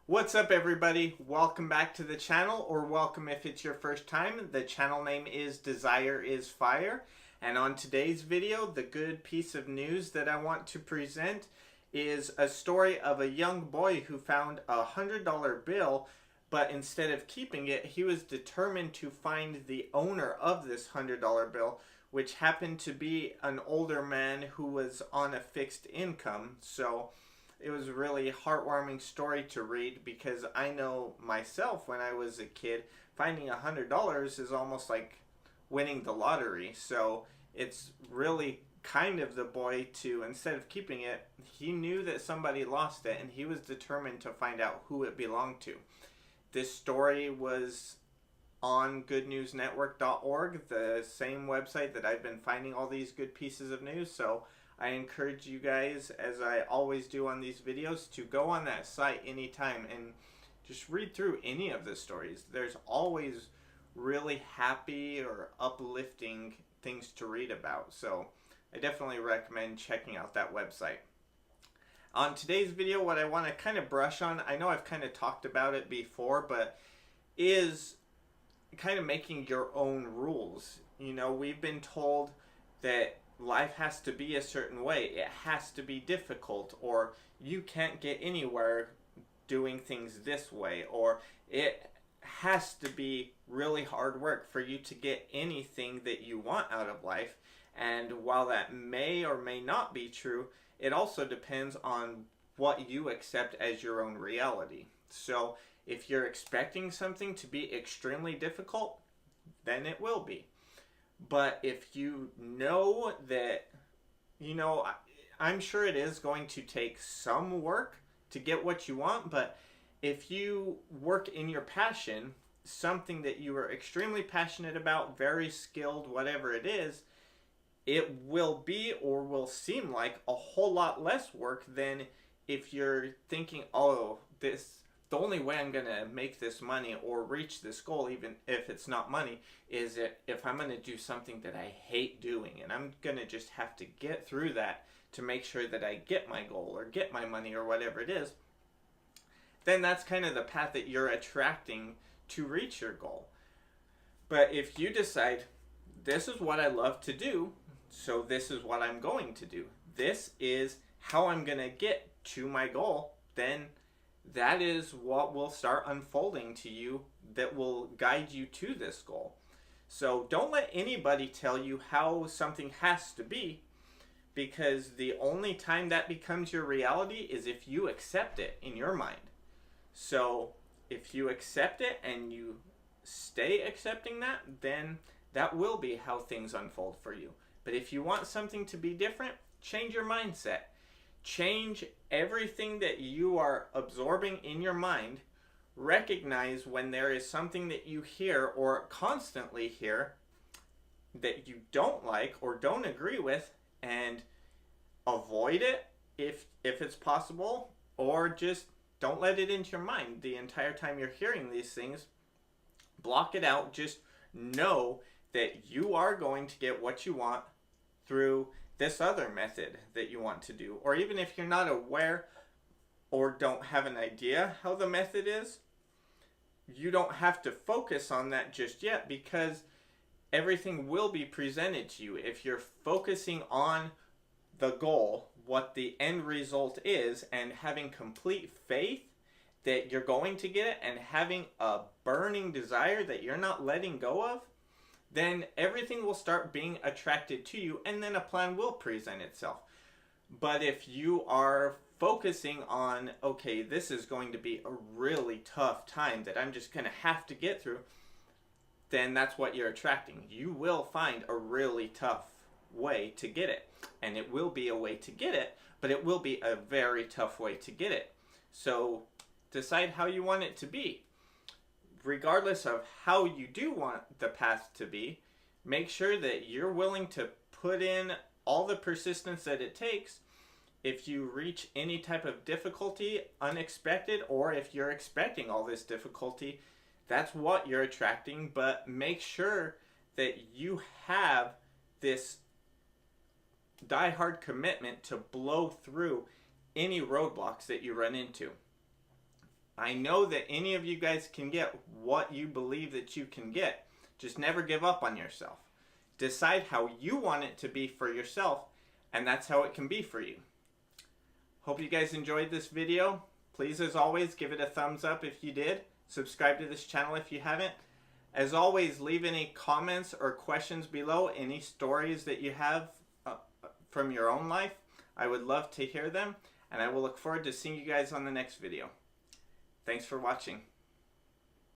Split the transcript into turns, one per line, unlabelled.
What's up everybody? Welcome back to the channel, or welcome if it's your first time. The channel name is Desire is Fire, and on today's video, the good piece of news that I want to present is a story of a young boy who found a $100 bill, but instead of keeping it, he was determined to find the owner of this $100 bill, which happened to be an older man who was on a fixed income. So it was a really heartwarming story to read, because I know myself when I was a kid, finding $100 is almost like winning the lottery. So it's really kind of the boy to, instead of keeping it, he knew that somebody lost it and he was determined to find out who it belonged to. This story was on goodnewsnetwork.org, the same website that I've been finding all these good pieces of news. So I encourage you guys, as I always do on these videos, to go on that site anytime and just read through any of the stories. There's always really happy or uplifting things to read about. So I definitely recommend checking out that website. On today's video, what I want to kind of brush on, I know I've kind of talked about it before, but is kind of making your own rules. You know, we've been told that life has to be a certain way, it has to be difficult, or you can't get anywhere doing things this way, or it has to be really hard work for you to get anything that you want out of life. And while that may or may not be true, it also depends on what you accept as your own reality. So if you're expecting something to be extremely difficult, then it will be. But if you know that, I'm sure it is going to take some work to get what you want, but if you work in your passion, something that you are extremely passionate about, very skilled, whatever it is, it will be, or will seem like, a whole lot less work than if you're thinking, oh, the only way I'm going to make this money or reach this goal, even if it's not money, is if I'm going to do something that I hate doing, and I'm going to just have to get through that to make sure that I get my goal or get my money or whatever it is, then that's kind of the path that you're attracting to reach your goal. But if you decide, this is what I love to do, so this is what I'm going to do, this is how I'm going to get to my goal, then that is what will start unfolding to you, that will guide you to this goal. So don't let anybody tell you how something has to be, because the only time that becomes your reality is if you accept it in your mind. So if you accept it and you stay accepting that, then that will be how things unfold for you. But if you want something to be different, change your mindset. Change everything that you are absorbing in your mind. Recognize when there is something that you hear or constantly hear that you don't like or don't agree with, and avoid it if it's possible, or just don't let it into your mind the entire time you're hearing these things. Block it out. Just know that you are going to get what you want through this other method that you want to do. Or even if you're not aware or don't have an idea how the method is, you don't have to focus on that just yet, because everything will be presented to you. If you're focusing on the goal, what the end result is, and having complete faith that you're going to get it, and having a burning desire that you're not letting go of, then everything will start being attracted to you, and then a plan will present itself. But if you are focusing on, okay, this is going to be a really tough time that I'm just going to have to get through, then that's what you're attracting. You will find a really tough way to get it, and it will be a way to get it, but it will be a very tough way to get it. So decide how you want it to be. Regardless of how you do want the path to be, make sure that you're willing to put in all the persistence that it takes. If you reach any type of difficulty, unexpected, or if you're expecting all this difficulty, that's what you're attracting. But make sure that you have this die-hard commitment to blow through any roadblocks that you run into. I know that any of you guys can get what you believe that you can get. Just never give up on yourself. Decide how you want it to be for yourself, and that's how it can be for you. Hope you guys enjoyed this video. Please, as always, give it a thumbs up if you did. Subscribe to this channel if you haven't. As always, leave any comments or questions below, any stories that you have from your own life. I would love to hear them, and I will look forward to seeing you guys on the next video. Thanks for watching.